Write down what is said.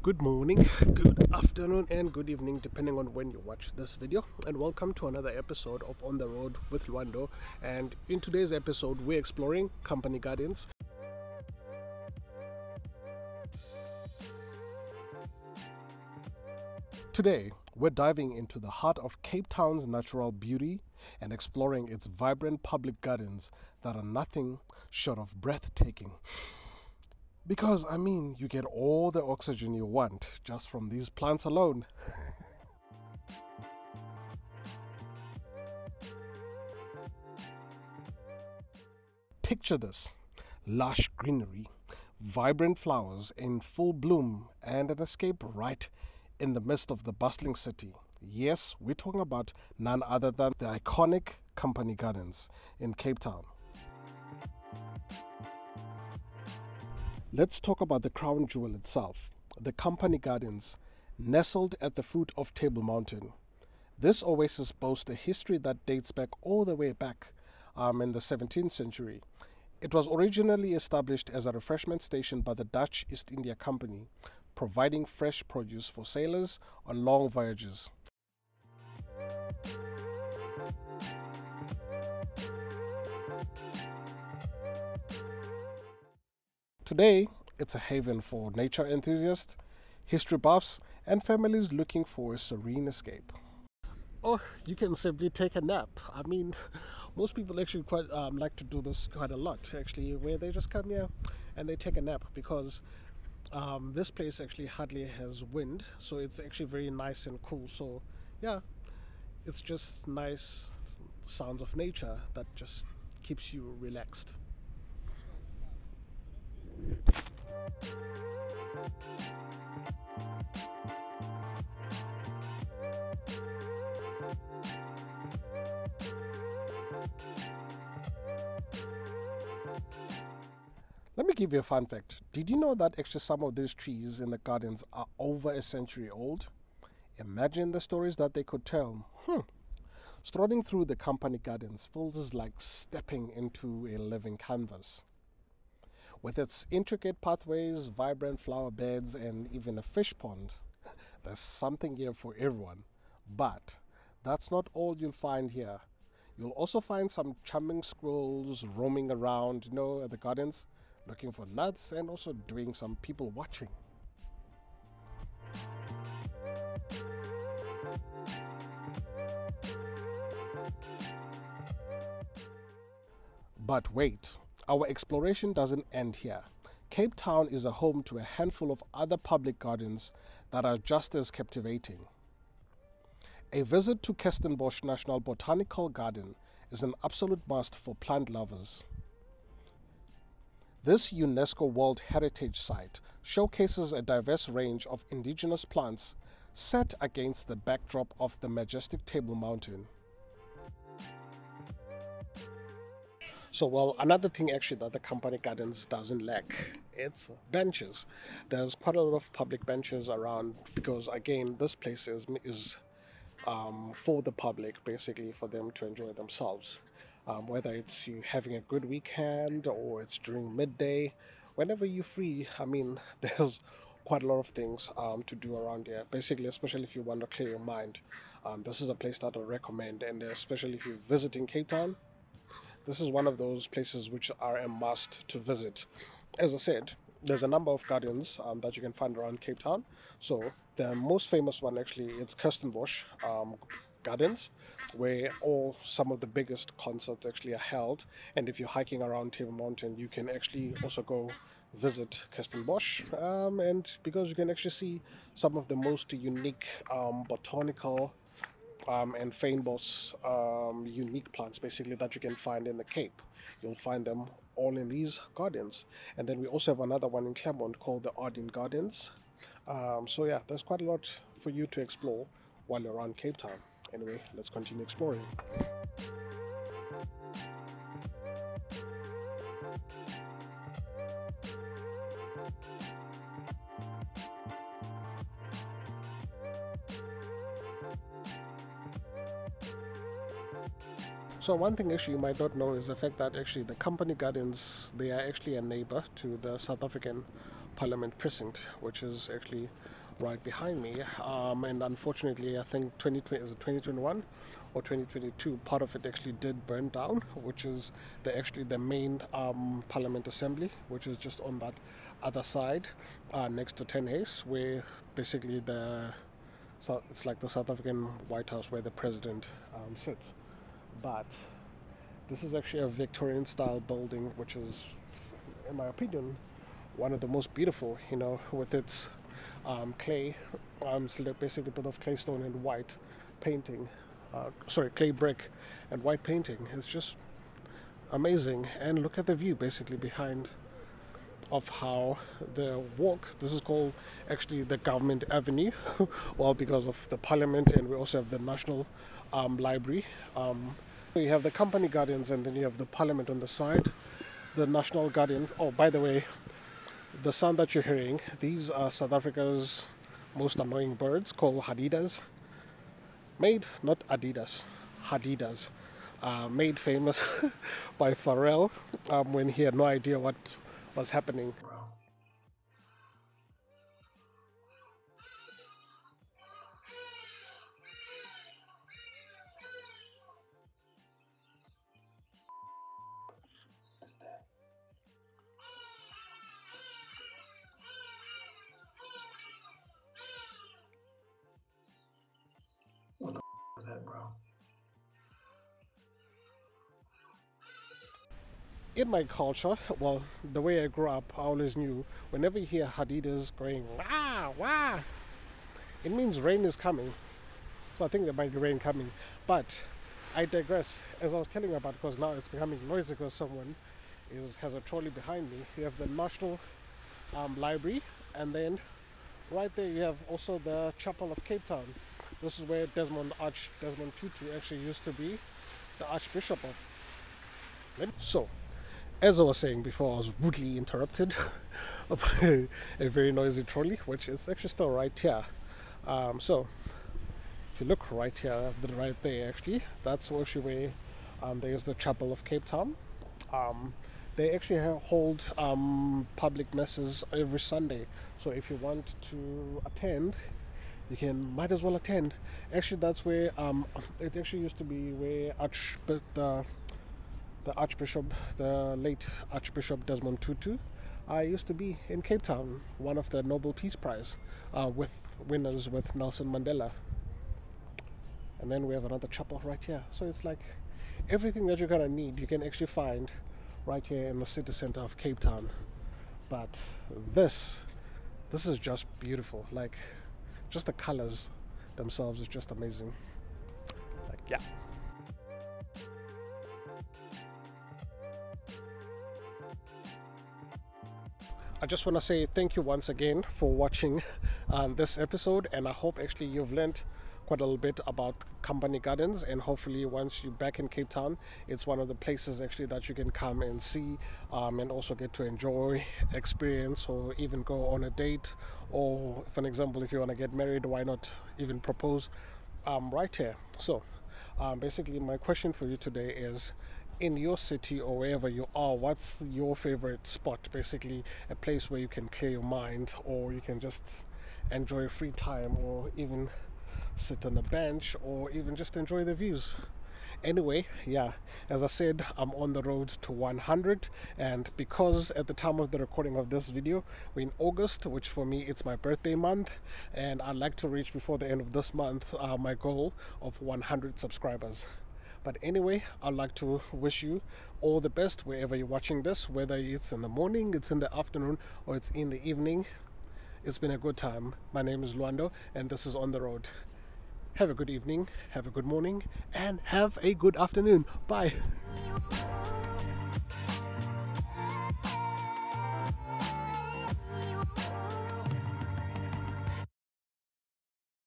Good morning, good afternoon, and good evening, depending on when you watch this video. And welcome to another episode of On the Road with Lwando. And in today's episode, we're exploring company gardens. Today, we're diving into the heart of Cape Town's natural beauty and exploring its vibrant public gardens that are nothing short of breathtaking. Because, you get all the oxygen you want just from these plants alone. Picture this: lush greenery, vibrant flowers in full bloom, and an escape right in the midst of the bustling city. Yes, we're talking about none other than the iconic company gardens in Cape Town. Let's talk about the crown jewel itself, the company gardens, nestled at the foot of Table Mountain. This oasis boasts a history that dates back all the way back in the 17th century. It was originally established as a refreshment station by the Dutch East India Company, providing fresh produce for sailors on long voyages. Today, it's a haven for nature enthusiasts, history buffs, and families looking for a serene escape. Or you can simply take a nap. Most people actually quite like to do this quite a lot, actually, where they just come here and they take a nap because this place actually hardly has wind, so it's actually very nice and cool. So, yeah, it's just nice sounds of nature that just keeps you relaxed. Let me give you a fun fact. Did you know that actually some of these trees in the gardens are over a century old? Imagine the stories that they could tell. Strolling through the company gardens feels like stepping into a living canvas. With its intricate pathways, vibrant flower beds, and even a fish pond, there's something here for everyone. But that's not all you'll find here. You'll also find some charming squirrels roaming around, at the gardens, looking for nuts and also doing some people watching. But wait, our exploration doesn't end here. Cape Town is a home to a handful of other public gardens that are just as captivating. A visit to Kirstenbosch National Botanical Garden is an absolute must for plant lovers. This UNESCO World Heritage Site showcases a diverse range of indigenous plants set against the backdrop of the majestic Table Mountain. So, another thing actually that the company gardens doesn't lack, it's benches. There's quite a lot of public benches around because, again, this place is for the public, basically for them to enjoy themselves. Whether it's you having a good weekend or it's during midday, whenever you're free, there's quite a lot of things to do around here. Basically, especially if you want to clear your mind, this is a place that I recommend, and especially if you're visiting Cape Town, this is one of those places which are a must to visit. As I said, there's a number of gardens that you can find around Cape Town. So the most famous one actually is Kirstenbosch Gardens, where some of the biggest concerts actually are held. And if you're hiking around Table Mountain, you can actually also go visit Kirstenbosch, and because you can actually see some of the most unique botanical and famous unique plants basically that you can find in the Cape. You'll find them all in these gardens. And then we also have another one in Claremont called the Arden Gardens. So yeah, there's quite a lot for you to explore while you're around Cape Town. Anyway, let's continue exploring. So one thing actually you might not know is the fact that actually the company gardens, they are actually a neighbor to the South African Parliament precinct, which is actually right behind me. And unfortunately, I think 2020 is it 2021 or 2022. Part of it actually did burn down, which is the main Parliament Assembly, which is just on that other side, next to 10 Hayes, where basically it's like the South African White House where the president sits. But this is actually a Victorian style building, which is, in my opinion, one of the most beautiful, with its clay, basically a bit of clay stone and white painting, clay brick and white painting. It's just amazing. And look at the view basically behind of how the walk, this is called actually the Government Avenue, well, because of the Parliament, and we also have the National Library. You have the company gardens, and then you have the Parliament on the side, the National Garden. Oh, by the way, the sound that you're hearing, these are South Africa's most annoying birds called hadidas. Not Adidas, hadidas. Made famous by Pharrell when he had no idea what was happening. What the is that, bro? In my culture, well, the way I grew up, I always knew whenever you hear hadidas going wah wah, it means rain is coming. So I think there might be rain coming. But I digress. As I was telling you about, because now it's becoming noisy because someone has a trolley behind me. You have the National Library, and then right there you have also the Chapel of Cape Town. This is where Desmond Tutu actually used to be the Archbishop of. So, as I was saying before, I was rudely interrupted by a very noisy trolley, which is actually still right here. So, if you look right here, right there actually, that's actually where there's the Chapel of Cape Town. They actually hold public masses every Sunday. So if you want to attend, you might as well attend. Actually, that's where it actually used to be where the Archbishop, the late Archbishop Desmond Tutu, used to be in Cape Town, one of the Nobel Peace Prize with winners with Nelson Mandela. And then we have another chapel right here. So it's like everything that you're gonna need, you can actually find right here in the city center of Cape Town. But this is just beautiful. Like, just the colors themselves is just amazing. Like, yeah. I just want to say thank you once again for watching this episode, and I hope actually you've learned quite a little bit about company gardens, and hopefully once you're back in Cape Town, it's one of the places actually that you can come and see, and also get to enjoy, experience, or even go on a date, or for an example, if you want to get married, why not even propose right here. So basically my question for you today is, in your city or wherever you are, what's your favorite spot? Basically a place where you can clear your mind, or you can just enjoy free time, or even sit on a bench, or even just enjoy the views. Anyway, yeah, as I said, I'm on the road to 100, and because at the time of the recording of this video we're in August, which for me it's my birthday month, and I'd like to reach before the end of this month my goal of 100 subscribers. But anyway, I'd like to wish you all the best wherever you're watching this, whether it's in the morning, it's in the afternoon, or it's in the evening. It's been a good time. My name is Lwando, and this is On The Road. Have a good evening, have a good morning, and have a good afternoon. Bye.